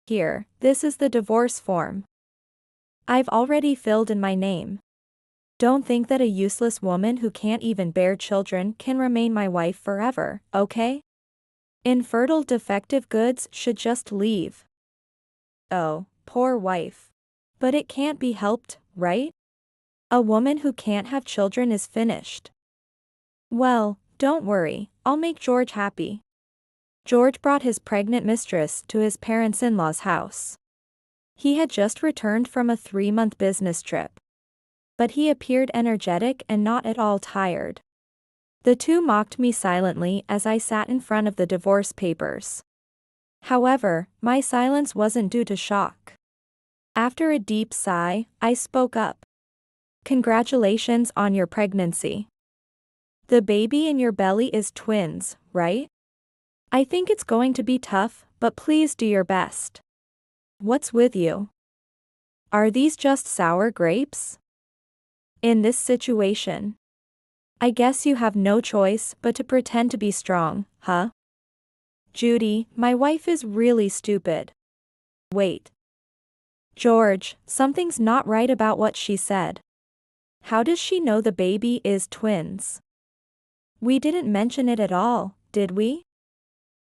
Here, this is the divorce form. I've already filled in my name. Don't think that a useless woman who can't even bear children can remain my wife forever, okay? Infertile defective goods should just leave. Oh, poor wife. But it can't be helped, right? A woman who can't have children is finished. Well, don't worry, I'll make George happy. George brought his pregnant mistress to his parents-in-law's house. He had just returned from a 3-month business trip. But he appeared energetic and not at all tired. The two mocked me silently as I sat in front of the divorce papers. However, my silence wasn't due to shock. After a deep sigh, I spoke up. Congratulations on your pregnancy. The baby in your belly is twins, right? I think it's going to be tough, but please do your best. What's with you? Are these just sour grapes? In this situation, I guess you have no choice but to pretend to be strong, huh? Judy, my wife is really stupid. Wait. George, something's not right about what she said. How does she know the baby is twins? We didn't mention it at all, did we?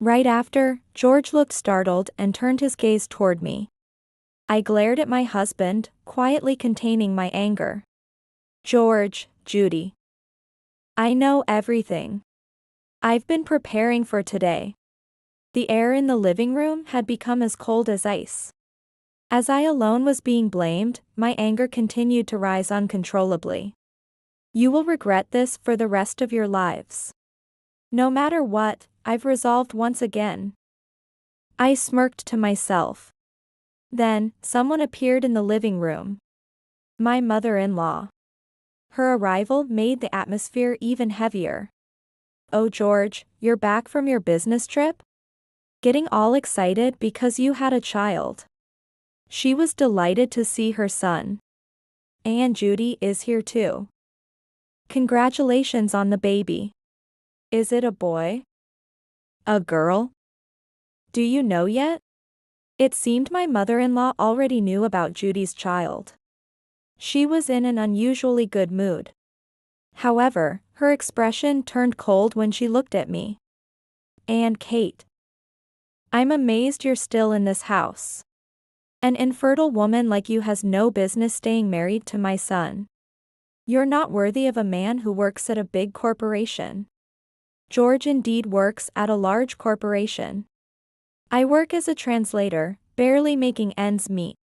Right after, George looked startled and turned his gaze toward me. I glared at my husband, quietly containing my anger. George, Judy. I know everything. I've been preparing for today. The air in the living room had become as cold as ice. As I alone was being blamed, my anger continued to rise uncontrollably. You will regret this for the rest of your lives. No matter what, I've resolved once again. I smirked to myself. Then, someone appeared in the living room. My mother-in-law. Her arrival made the atmosphere even heavier. Oh George, you're back from your business trip? Getting all excited because you had a child. She was delighted to see her son. And Judy is here too. Congratulations on the baby. Is it a boy? A girl? Do you know yet? It seemed my mother-in-law already knew about Judy's child. She was in an unusually good mood. However, her expression turned cold when she looked at me. And Kate. I'm amazed you're still in this house. An infertile woman like you has no business staying married to my son. You're not worthy of a man who works at a big corporation. George indeed works at a large corporation. I work as a translator, barely making ends meet.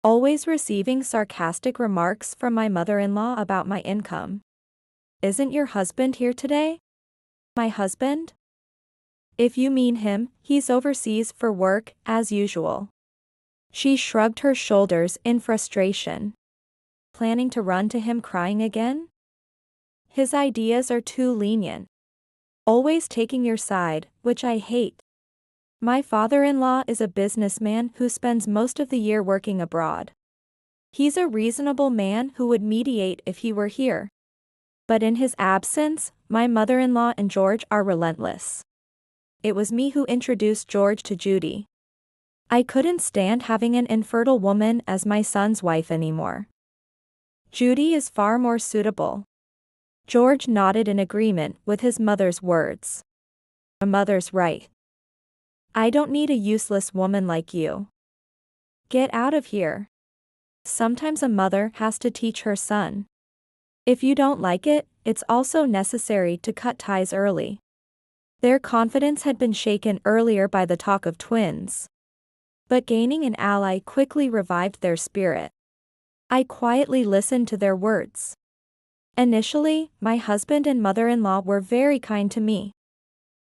Always receiving sarcastic remarks from my mother-in-law about my income. Isn't your husband here today? My husband? If you mean him, he's overseas for work, as usual. She shrugged her shoulders in frustration. Planning to run to him crying again? His ideas are too lenient. Always taking your side, which I hate. My father-in-law is a businessman who spends most of the year working abroad. He's a reasonable man who would mediate if he were here. But in his absence, my mother-in-law and George are relentless. It was me who introduced George to Judy. I couldn't stand having an infertile woman as my son's wife anymore. Judy is far more suitable. George nodded in agreement with his mother's words. A mother's right. I don't need a useless woman like you. Get out of here. Sometimes a mother has to teach her son. If you don't like it, it's also necessary to cut ties early. Their confidence had been shaken earlier by the talk of twins. But gaining an ally quickly revived their spirit. I quietly listened to their words. Initially, my husband and mother-in-law were very kind to me.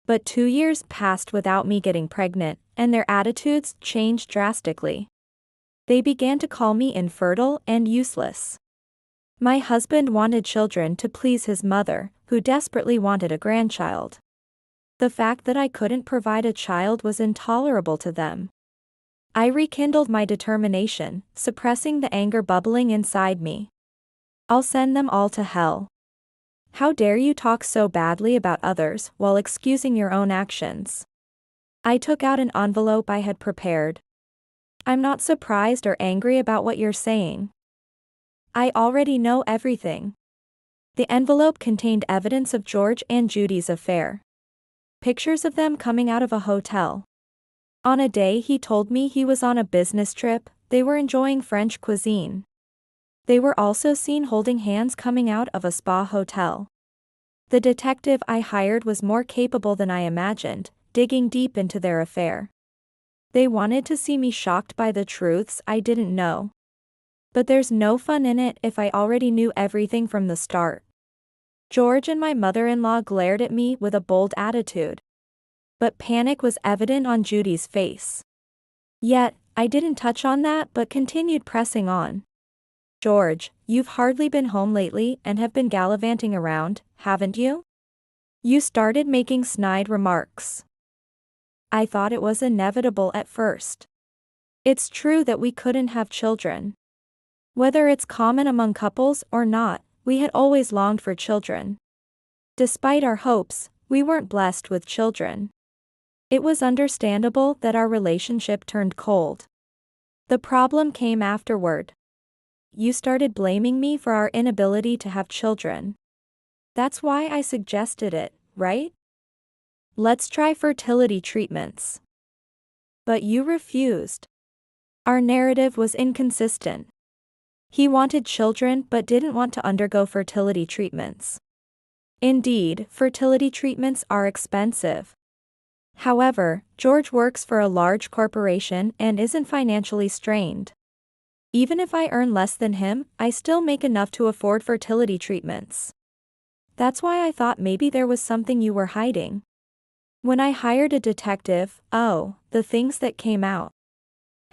But 2 years passed without me getting pregnant, and their attitudes changed drastically. They began to call me infertile and useless. My husband wanted children to please his mother, who desperately wanted a grandchild. The fact that I couldn't provide a child was intolerable to them. I rekindled my determination, suppressing the anger bubbling inside me. I'll send them all to hell. How dare you talk so badly about others while excusing your own actions? I took out an envelope I had prepared. I'm not surprised or angry about what you're saying. I already know everything. The envelope contained evidence of George and Judy's affair. Pictures of them coming out of a hotel. On a day he told me he was on a business trip, they were enjoying French cuisine. They were also seen holding hands coming out of a spa hotel. The detective I hired was more capable than I imagined, digging deep into their affair. They wanted to see me shocked by the truths I didn't know. But there's no fun in it if I already knew everything from the start. George and my mother-in-law glared at me with a bold attitude. But panic was evident on Judy's face. Yet, I didn't touch on that but continued pressing on. George, you've hardly been home lately and have been gallivanting around, haven't you? You started making snide remarks. I thought it was inevitable at first. It's true that we couldn't have children. Whether it's common among couples or not, we had always longed for children. Despite our hopes, we weren't blessed with children. It was understandable that our relationship turned cold. The problem came afterward. You started blaming me for our inability to have children. That's why I suggested it, right? Let's try fertility treatments. But you refused. Our narrative was inconsistent. He wanted children but didn't want to undergo fertility treatments. Indeed, fertility treatments are expensive. However, George works for a large corporation and isn't financially strained. Even if I earn less than him, I still make enough to afford fertility treatments. That's why I thought maybe there was something you were hiding. When I hired a detective, the things that came out.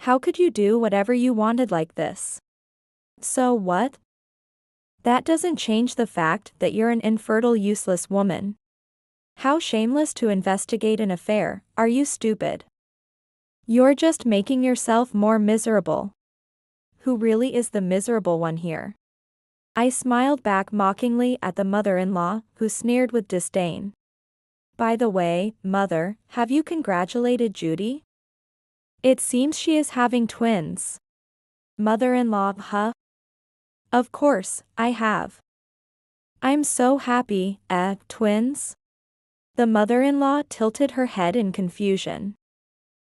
How could you do whatever you wanted like this? So what? That doesn't change the fact that you're an infertile, useless woman. How shameless to investigate an affair, are you stupid? You're just making yourself more miserable. Who really is the miserable one here? I smiled back mockingly at the mother-in-law, who sneered with disdain. By the way, mother, have you congratulated Judy? It seems she is having twins. Mother-in-law, huh? Of course, I have. I'm so happy, twins? The mother-in-law tilted her head in confusion.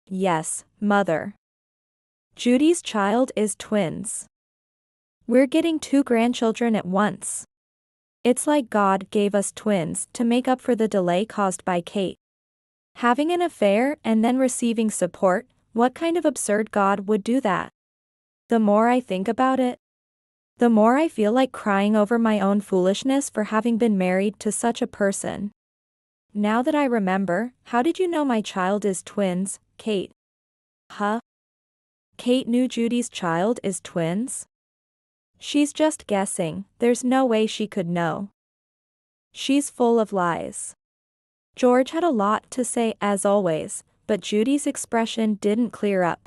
Yes, mother. Judy's child is twins. We're getting 2 grandchildren at once. It's like God gave us twins to make up for the delay caused by Kate. Having an affair and then receiving support, what kind of absurd God would do that? The more I think about it, the more I feel like crying over my own foolishness for having been married to such a person. Now that I remember, how did you know my child is twins, Kate? Huh? Kate knew Judy's child is twins? She's just guessing, there's no way she could know. She's full of lies. George had a lot to say as always, but Judy's expression didn't clear up.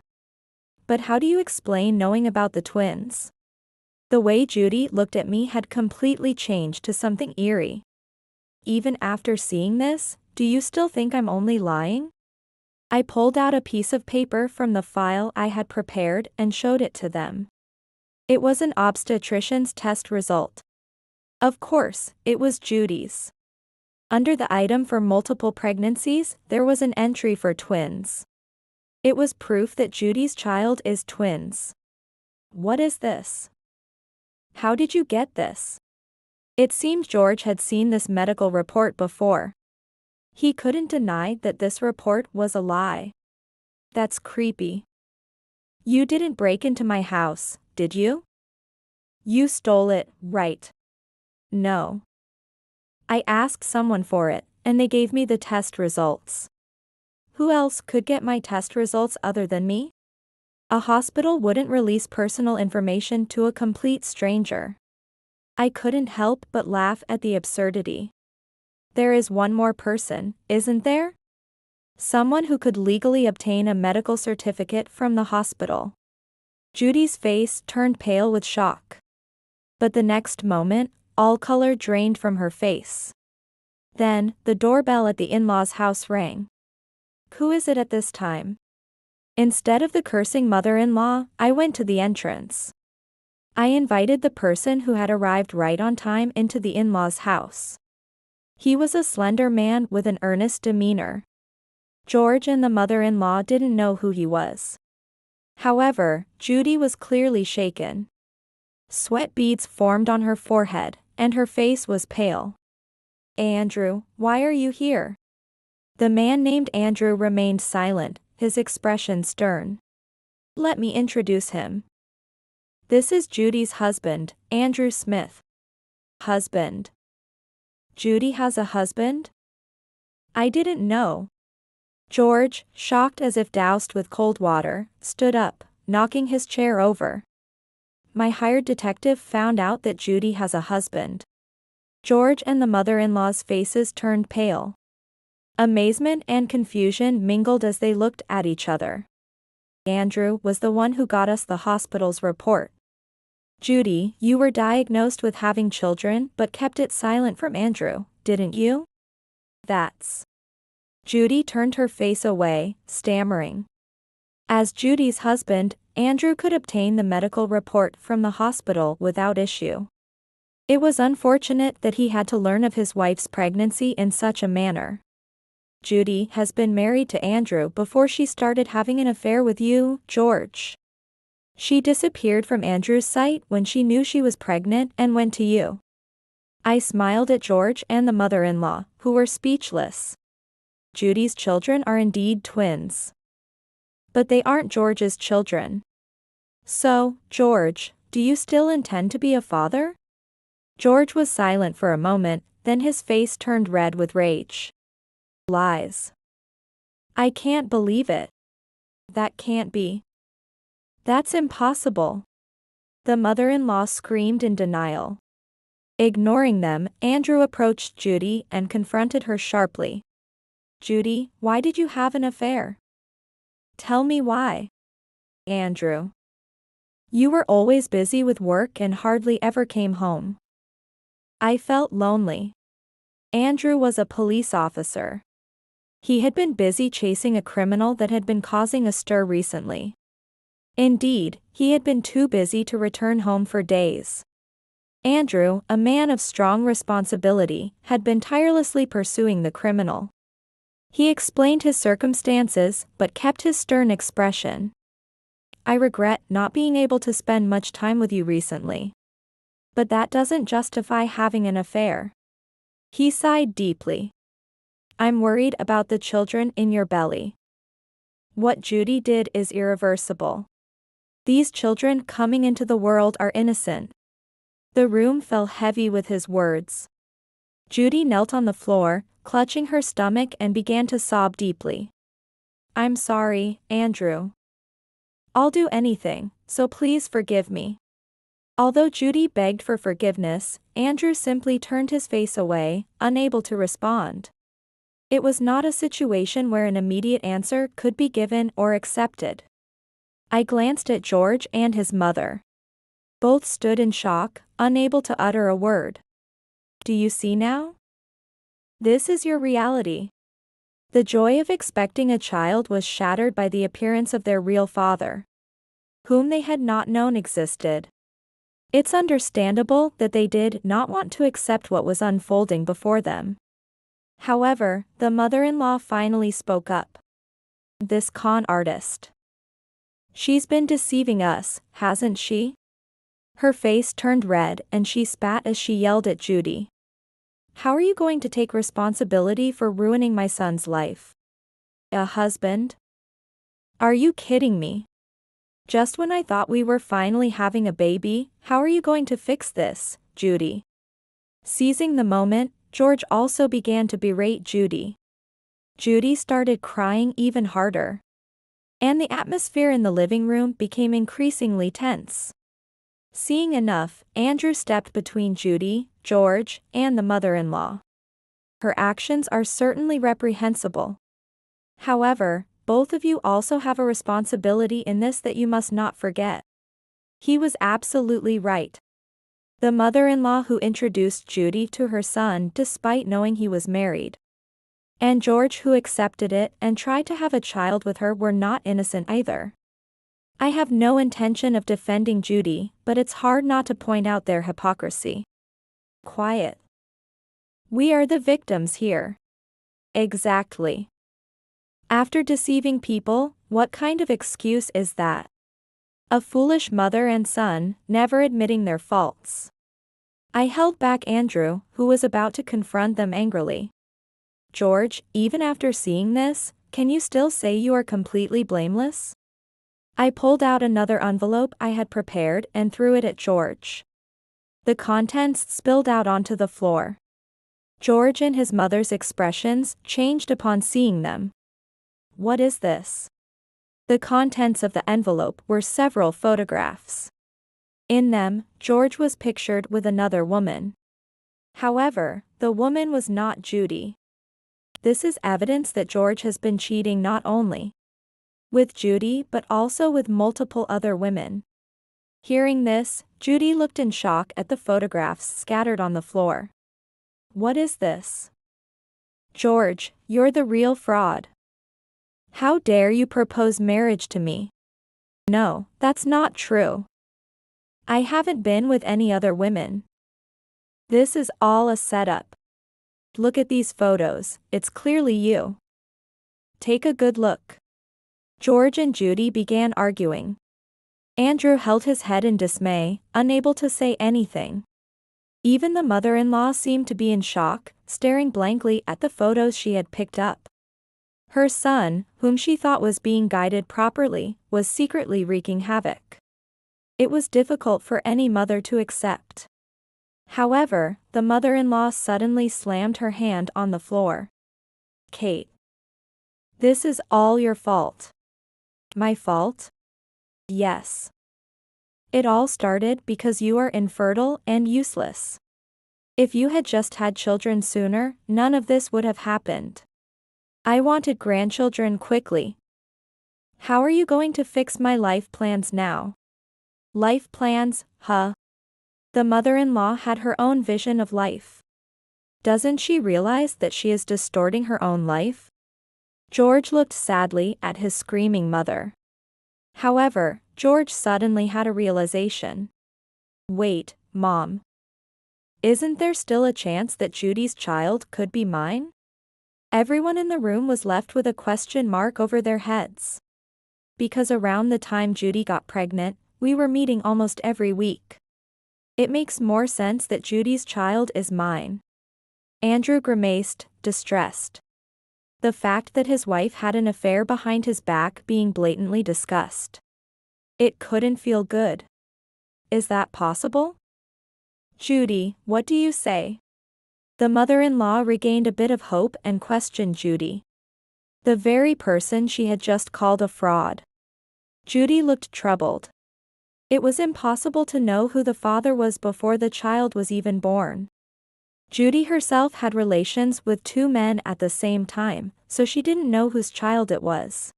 But how do you explain knowing about the twins? The way Judy looked at me had completely changed to something eerie. Even after seeing this, do you still think I'm only lying? I pulled out a piece of paper from the file I had prepared and showed it to them. It was an obstetrician's test result. Of course, it was Judy's. Under the item for multiple pregnancies, there was an entry for twins. It was proof that Judy's child is twins. What is this? How did you get this? It seemed George had seen this medical report before. He couldn't deny that this report was a lie. That's creepy. You didn't break into my house, did you? You stole it, right? No. I asked someone for it, and they gave me the test results. Who else could get my test results other than me? A hospital wouldn't release personal information to a complete stranger. I couldn't help but laugh at the absurdity. There is one more person, isn't there? Someone who could legally obtain a medical certificate from the hospital. Judy's face turned pale with shock. But the next moment, all color drained from her face. Then, the doorbell at the in-laws' house rang. Who is it at this time? Instead of the cursing mother-in-law, I went to the entrance. I invited the person who had arrived right on time into the in-laws' house. He was a slender man with an earnest demeanor. George and the mother-in-law didn't know who he was. However, Judy was clearly shaken. Sweat beads formed on her forehead, and her face was pale. "Andrew, why are you here?" The man named Andrew remained silent, his expression stern. "Let me introduce him. This is Judy's husband, Andrew Smith." "Husband? Judy has a husband? I didn't know." George, shocked as if doused with cold water, stood up, knocking his chair over. "My hired detective found out that Judy has a husband." George and the mother-in-law's faces turned pale. Amazement and confusion mingled as they looked at each other. "Andrew was the one who got us the hospital's report. Judy, you were diagnosed with having children but kept it silent from Andrew, didn't you?" "That's..." Judy turned her face away, stammering. As Judy's husband, Andrew could obtain the medical report from the hospital without issue. It was unfortunate that he had to learn of his wife's pregnancy in such a manner. "Judy has been married to Andrew before she started having an affair with you, George. She disappeared from Andrew's sight when she knew she was pregnant and went to you." I smiled at George and the mother-in-law, who were speechless. Judy's children are indeed twins. But they aren't George's children. "So, George, do you still intend to be a father?" George was silent for a moment, then his face turned red with rage. "Lies. I can't believe it. That can't be. That's impossible." The mother-in-law screamed in denial. Ignoring them, Andrew approached Judy and confronted her sharply. "Judy, why did you have an affair? Tell me why." "Andrew. You were always busy with work and hardly ever came home. I felt lonely." Andrew was a police officer. He had been busy chasing a criminal that had been causing a stir recently. Indeed, he had been too busy to return home for days. Andrew, a man of strong responsibility, had been tirelessly pursuing the criminal. He explained his circumstances, but kept his stern expression. "I regret not being able to spend much time with you recently. But that doesn't justify having an affair." He sighed deeply. "I'm worried about the children in your belly. What Judy did is irreversible. These children coming into the world are innocent." The room fell heavy with his words. Judy knelt on the floor, clutching her stomach, and began to sob deeply. "I'm sorry, Andrew. I'll do anything, so please forgive me." Although Judy begged for forgiveness, Andrew simply turned his face away, unable to respond. It was not a situation where an immediate answer could be given or accepted. I glanced at George and his mother. Both stood in shock, unable to utter a word. "Do you see now? This is your reality." The joy of expecting a child was shattered by the appearance of their real father, whom they had not known existed. It's understandable that they did not want to accept what was unfolding before them. However, the mother-in-law finally spoke up. "This con artist. She's been deceiving us, hasn't she?" Her face turned red and she spat as she yelled at Judy. "How are you going to take responsibility for ruining my son's life? A husband? Are you kidding me? Just when I thought we were finally having a baby, how are you going to fix this, Judy?" Seizing the moment, George also began to berate Judy. Judy started crying even harder. And the atmosphere in the living room became increasingly tense. Seeing enough, Andrew stepped between Judy, George, and the mother-in-law. "Her actions are certainly reprehensible. However, both of you also have a responsibility in this that you must not forget." He was absolutely right. The mother-in-law who introduced Judy to her son despite knowing he was married. And George, who accepted it and tried to have a child with her, were not innocent either. I have no intention of defending Judy, but it's hard not to point out their hypocrisy. Quiet. We are the victims here. Exactly. After deceiving people, what kind of excuse is that? A foolish mother and son, never admitting their faults. I held back Andrew, who was about to confront them angrily. George, even after seeing this, can you still say you are completely blameless? I pulled out another envelope I had prepared and threw it at George. The contents spilled out onto the floor. George and his mother's expressions changed upon seeing them. What is this? The contents of the envelope were several photographs. In them, George was pictured with another woman. However, the woman was not Judy. This is evidence that George has been cheating not only with Judy but also with multiple other women. Hearing this, Judy looked in shock at the photographs scattered on the floor. What is this? George, you're the real fraud. How dare you propose marriage to me? No, that's not true. I haven't been with any other women. This is all a setup. Look at these photos, it's clearly you. Take a good look. George and Judy began arguing. Andrew held his head in dismay, unable to say anything. Even the mother-in-law seemed to be in shock, staring blankly at the photos she had picked up. Her son, whom she thought was being guided properly, was secretly wreaking havoc. It was difficult for any mother to accept. However, the mother-in-law suddenly slammed her hand on the floor. Kate. This is all your fault. My fault? Yes. It all started because you are infertile and useless. If you had just had children sooner, none of this would have happened. I wanted grandchildren quickly. How are you going to fix my life plans now? Life plans, huh? The mother-in-law had her own vision of life. Doesn't she realize that she is distorting her own life? George looked sadly at his screaming mother. However, George suddenly had a realization. Wait, Mom. Isn't there still a chance that Judy's child could be mine? Everyone in the room was left with a question mark over their heads. Because around the time Judy got pregnant, we were meeting almost every week. It makes more sense that Judy's child is mine. Andrew grimaced, distressed. The fact that his wife had an affair behind his back being blatantly discussed. It couldn't feel good. Is that possible? Judy, what do you say? The mother-in-law regained a bit of hope and questioned Judy. The very person she had just called a fraud. Judy looked troubled. It was impossible to know who the father was before the child was even born. Judy herself had relations with two men at the same time, so she didn't know whose child it was.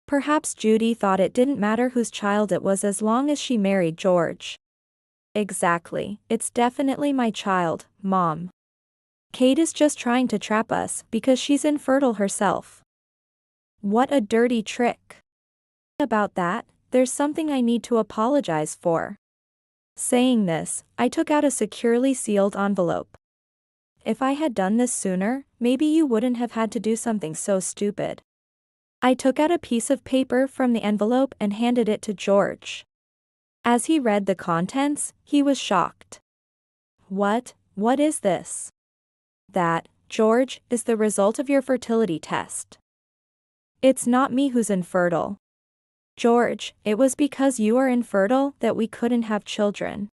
Perhaps Judy thought it didn't matter whose child it was as long as she married George. Exactly, it's definitely my child, Mom. Kate is just trying to trap us because she's infertile herself. What a dirty trick. About that, there's something I need to apologize for. Saying this, I took out a securely sealed envelope. If I had done this sooner, maybe you wouldn't have had to do something so stupid. I took out a piece of paper from the envelope and handed it to George. As he read the contents, he was shocked. What is this? That, George, is the result of your fertility test. It's not me who's infertile. George, it was because you are infertile that we couldn't have children.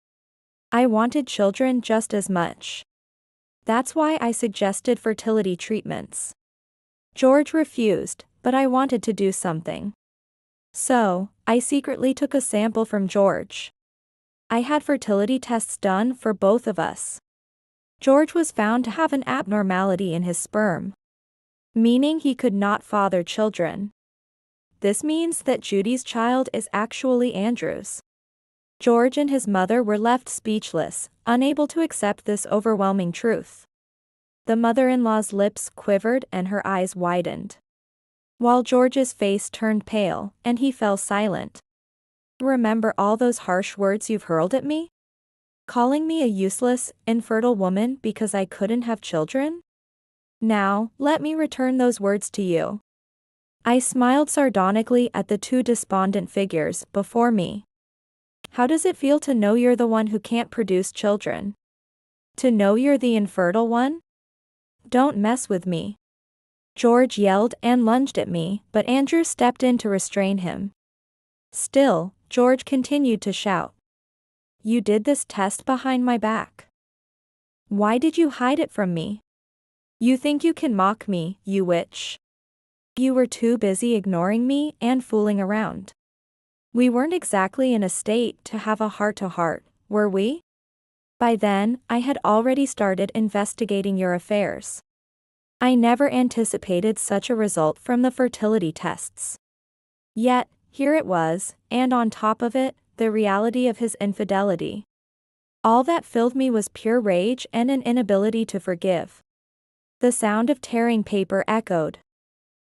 I wanted children just as much. That's why I suggested fertility treatments. George refused, but I wanted to do something. So, I secretly took a sample from George. I had fertility tests done for both of us. George was found to have an abnormality in his sperm, meaning he could not father children. This means that Judy's child is actually Andrew's. George and his mother were left speechless, unable to accept this overwhelming truth. The mother-in-law's lips quivered and her eyes widened, while George's face turned pale, and he fell silent. Remember all those harsh words you've hurled at me? Calling me a useless, infertile woman because I couldn't have children? Now, let me return those words to you. I smiled sardonically at the two despondent figures before me. How does it feel to know you're the one who can't produce children? To know you're the infertile one? Don't mess with me. George yelled and lunged at me, but Andrew stepped in to restrain him. Still, George continued to shout. You did this test behind my back. Why did you hide it from me? You think you can mock me, you witch? You were too busy ignoring me and fooling around. We weren't exactly in a state to have a heart-to-heart, were we? By then, I had already started investigating your affairs. I never anticipated such a result from the fertility tests. Yet, here it was, and on top of it, the reality of his infidelity. All that filled me was pure rage and an inability to forgive. The sound of tearing paper echoed.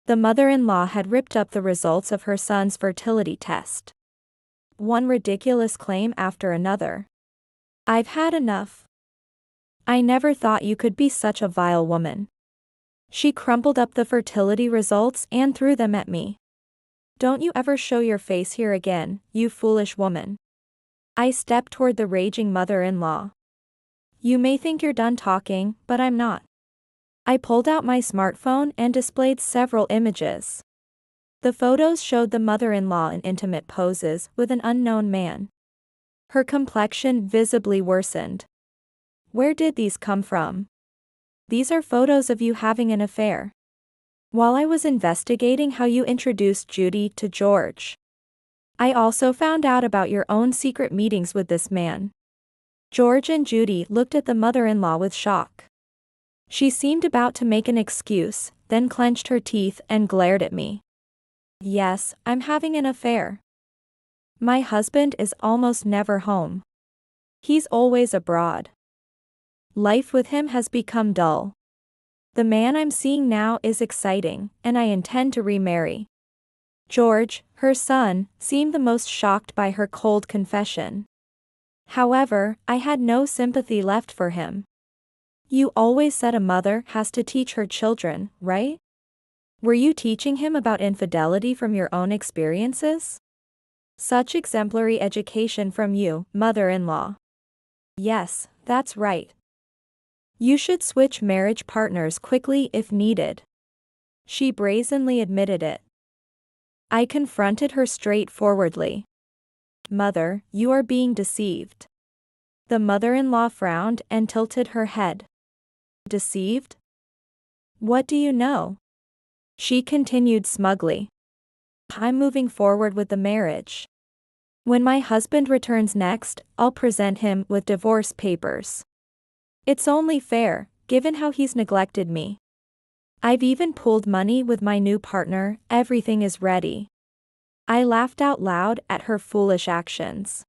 The mother-in-law had ripped up the results of her son's fertility test. One ridiculous claim after another. I've had enough. I never thought you could be such a vile woman. She crumpled up the fertility results and threw them at me. Don't you ever show your face here again, you foolish woman. I stepped toward the raging mother-in-law. You may think you're done talking, but I'm not. I pulled out my smartphone and displayed several images. The photos showed the mother-in-law in intimate poses with an unknown man. Her complexion visibly worsened. Where did these come from? These are photos of you having an affair. While I was investigating how you introduced Judy to George, I also found out about your own secret meetings with this man. George and Judy looked at the mother-in-law with shock. She seemed about to make an excuse, then clenched her teeth and glared at me. Yes, I'm having an affair. My husband is almost never home. He's always abroad. Life with him has become dull. The man I'm seeing now is exciting, and I intend to remarry. George, her son, seemed the most shocked by her cold confession. However, I had no sympathy left for him. You always said a mother has to teach her children, right? Were you teaching him about infidelity from your own experiences? Such exemplary education from you, mother-in-law. Yes, that's right. You should switch marriage partners quickly if needed. She brazenly admitted it. I confronted her straightforwardly. Mother, you are being deceived. The mother-in-law frowned and tilted her head. Deceived? What do you know? She continued smugly. I'm moving forward with the marriage. When my husband returns next, I'll present him with divorce papers. It's only fair, given how he's neglected me. I've even pooled money with my new partner, everything is ready. I laughed out loud at her foolish actions.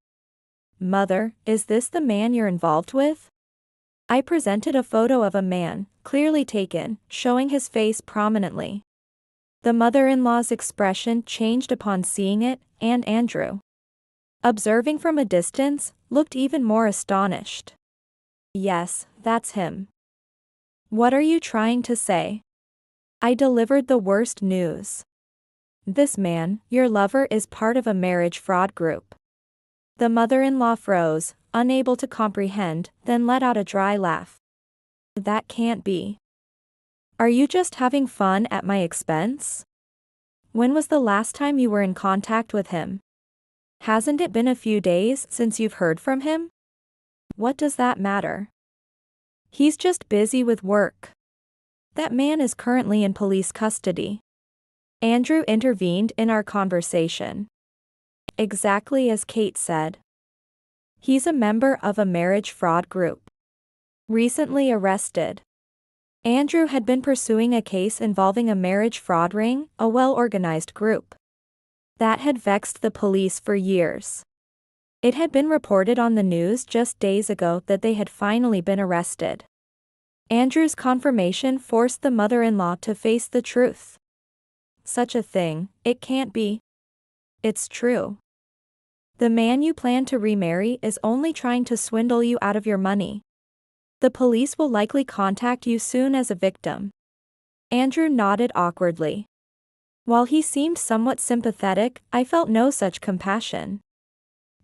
Mother, is this the man you're involved with? I presented a photo of a man, clearly taken, showing his face prominently. The mother-in-law's expression changed upon seeing it, and Andrew, observing from a distance, looked even more astonished. Yes, that's him. What are you trying to say? I delivered the worst news. This man, your lover, is part of a marriage fraud group. The mother-in-law froze, unable to comprehend, then let out a dry laugh. That can't be. Are you just having fun at my expense? When was the last time you were in contact with him? Hasn't it been a few days since you've heard from him? What does that matter? He's just busy with work. That man is currently in police custody. Andrew intervened in our conversation. Exactly as Kate said. He's a member of a marriage fraud group. Recently arrested. Andrew had been pursuing a case involving a marriage fraud ring, a well-organized group that had vexed the police for years. It had been reported on the news just days ago that they had finally been arrested. Andrew's confirmation forced the mother-in-law to face the truth. Such a thing, it can't be. It's true. The man you plan to remarry is only trying to swindle you out of your money. The police will likely contact you soon as a victim. Andrew nodded awkwardly. While he seemed somewhat sympathetic, I felt no such compassion.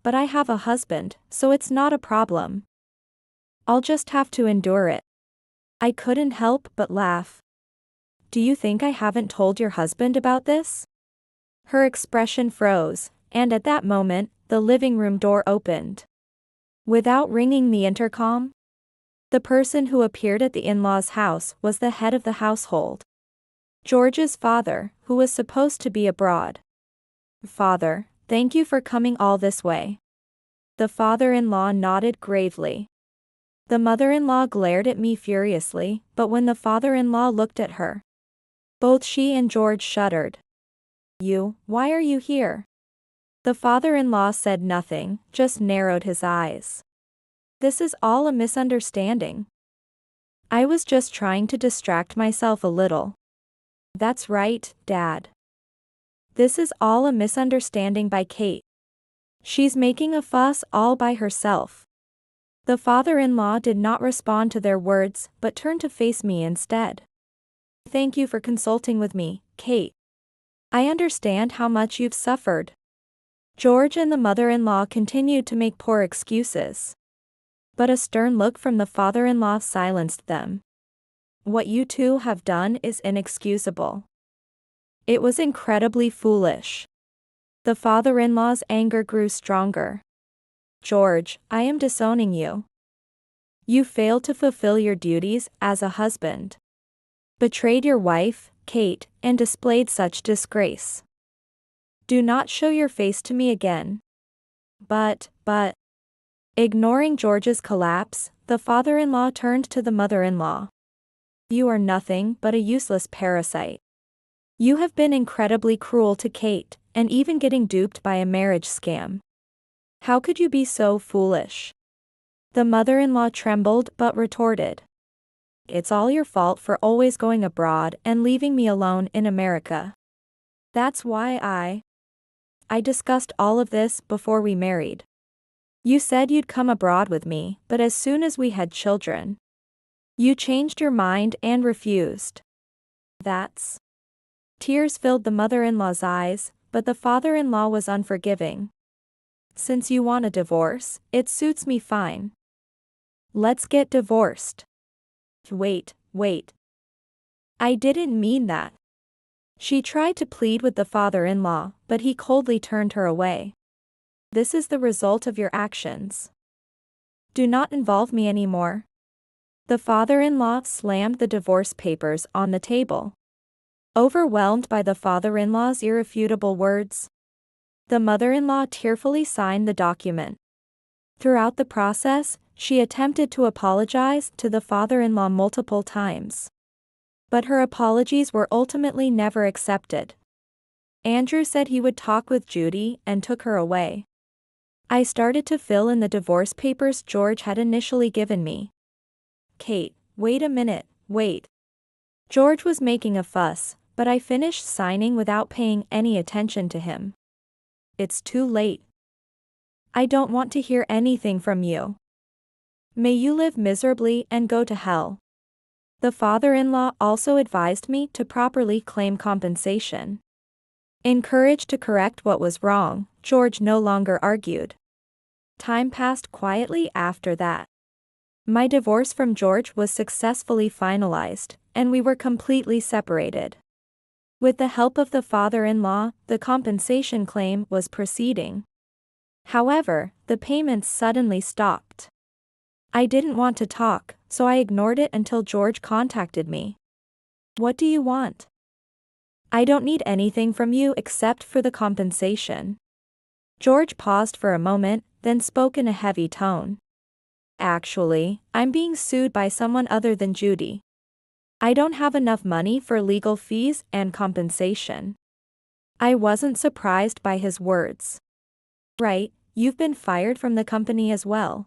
But I have a husband, so it's not a problem. I'll just have to endure it. I couldn't help but laugh. Do you think I haven't told your husband about this? Her expression froze, and at that moment, the living room door opened. Without ringing the intercom, the person who appeared at the in-laws' house was the head of the household. George's father, who was supposed to be abroad. Father, thank you for coming all this way. The father-in-law nodded gravely. The mother-in-law glared at me furiously, but when the father-in-law looked at her, both she and George shuddered. Why are you here? The father-in-law said nothing, just narrowed his eyes. This is all a misunderstanding. I was just trying to distract myself a little. That's right, Dad. This is all a misunderstanding by Kate. She's making a fuss all by herself. The father-in-law did not respond to their words, but turned to face me instead. Thank you for consulting with me, Kate. I understand how much you've suffered. George and the mother-in-law continued to make poor excuses. But a stern look from the father-in-law silenced them. What you two have done is inexcusable. It was incredibly foolish. The father-in-law's anger grew stronger. George, I am disowning you. You failed to fulfill your duties as a husband. Betrayed your wife, Kate, and displayed such disgrace. Do not show your face to me again. But. Ignoring George's collapse, the father-in-law turned to the mother-in-law. You are nothing but a useless parasite. You have been incredibly cruel to Kate, and even getting duped by a marriage scam. How could you be so foolish? The mother-in-law trembled but retorted. It's all your fault for always going abroad and leaving me alone in America. That's why I discussed all of this before we married. You said you'd come abroad with me, but as soon as we had children, you changed your mind and refused. Tears filled the mother-in-law's eyes, but the father-in-law was unforgiving. Since you want a divorce, it suits me fine. Let's get divorced. Wait. I didn't mean that. She tried to plead with the father-in-law, but he coldly turned her away. This is the result of your actions. Do not involve me anymore. The father-in-law slammed the divorce papers on the table. Overwhelmed by the father-in-law's irrefutable words, the mother-in-law tearfully signed the document. Throughout the process, she attempted to apologize to the father-in-law multiple times. But her apologies were ultimately never accepted. Andrew said he would talk with Judy and took her away. I started to fill in the divorce papers George had initially given me. Kate, wait a minute, wait. George was making a fuss, but I finished signing without paying any attention to him. It's too late. I don't want to hear anything from you. May you live miserably and go to hell. The father-in-law also advised me to properly claim compensation. Encouraged to correct what was wrong, George no longer argued. Time passed quietly after that. My divorce from George was successfully finalized, and we were completely separated. With the help of the father-in-law, the compensation claim was proceeding. However, the payments suddenly stopped. I didn't want to talk, so I ignored it until George contacted me. What do you want? I don't need anything from you except for the compensation. George paused for a moment, then spoke in a heavy tone. Actually, I'm being sued by someone other than Judy. I don't have enough money for legal fees and compensation. I wasn't surprised by his words. Right, you've been fired from the company as well.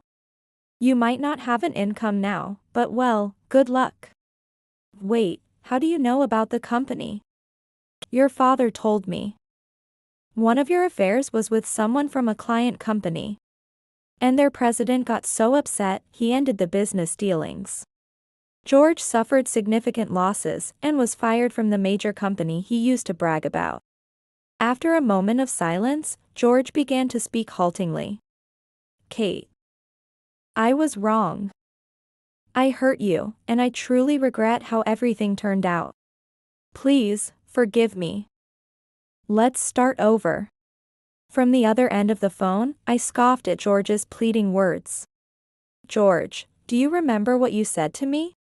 You might not have an income now, but well, Good luck. Wait, how do you know about the company? Your father told me. One of your affairs was with someone from a client company. And their president got so upset, he ended the business dealings. George suffered significant losses and was fired from the major company he used to brag about. After a moment of silence, George began to speak haltingly. Kate. I was wrong. I hurt you, and I truly regret how everything turned out. Please, forgive me. Let's start over. From the other end of the phone, I scoffed at George's pleading words. George, do you remember what you said to me?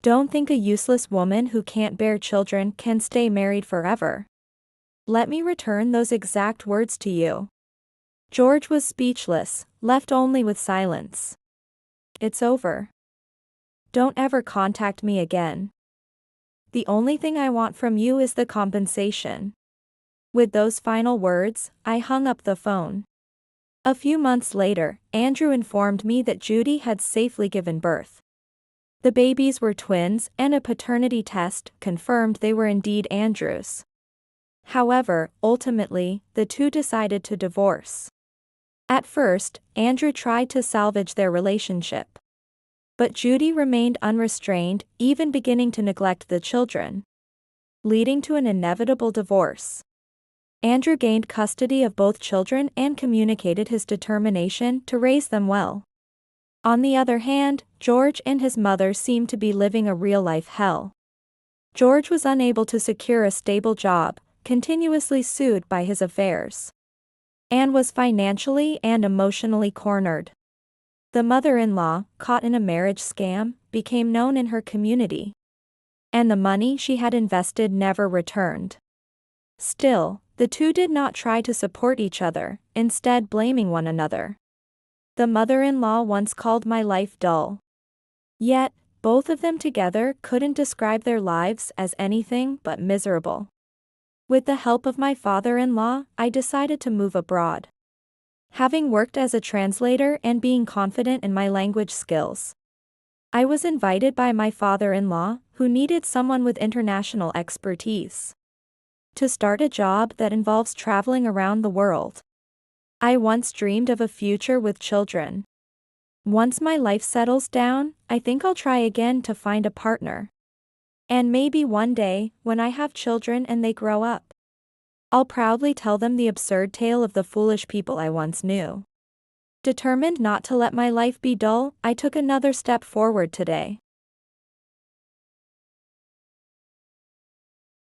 Don't think a useless woman who can't bear children can stay married forever. Let me return those exact words to you. George was speechless, left only with silence. It's over. Don't ever contact me again. The only thing I want from you is the compensation. With those final words, I hung up the phone. A few months later, Andrew informed me that Judy had safely given birth. The babies were twins, and a paternity test confirmed they were indeed Andrew's. However, ultimately, the two decided to divorce. At first, Andrew tried to salvage their relationship. But Judy remained unrestrained, even beginning to neglect the children, leading to an inevitable divorce. Andrew gained custody of both children and communicated his determination to raise them well. On the other hand, George and his mother seemed to be living a real-life hell. George was unable to secure a stable job, continuously sued by his affairs, and was financially and emotionally cornered. The mother-in-law, caught in a marriage scam, became known in her community, and the money she had invested never returned. Still, the two did not try to support each other, instead blaming one another. The mother-in-law once called my life dull. Yet, both of them together couldn't describe their lives as anything but miserable. With the help of my father-in-law, I decided to move abroad. Having worked as a translator and being confident in my language skills, I was invited by my father-in-law, who needed someone with international expertise, to start a job that involves traveling around the world. I once dreamed of a future with children. Once my life settles down, I think I'll try again to find a partner. And maybe one day, when I have children and they grow up, I'll proudly tell them the absurd tale of the foolish people I once knew. Determined not to let my life be dull, I took another step forward today.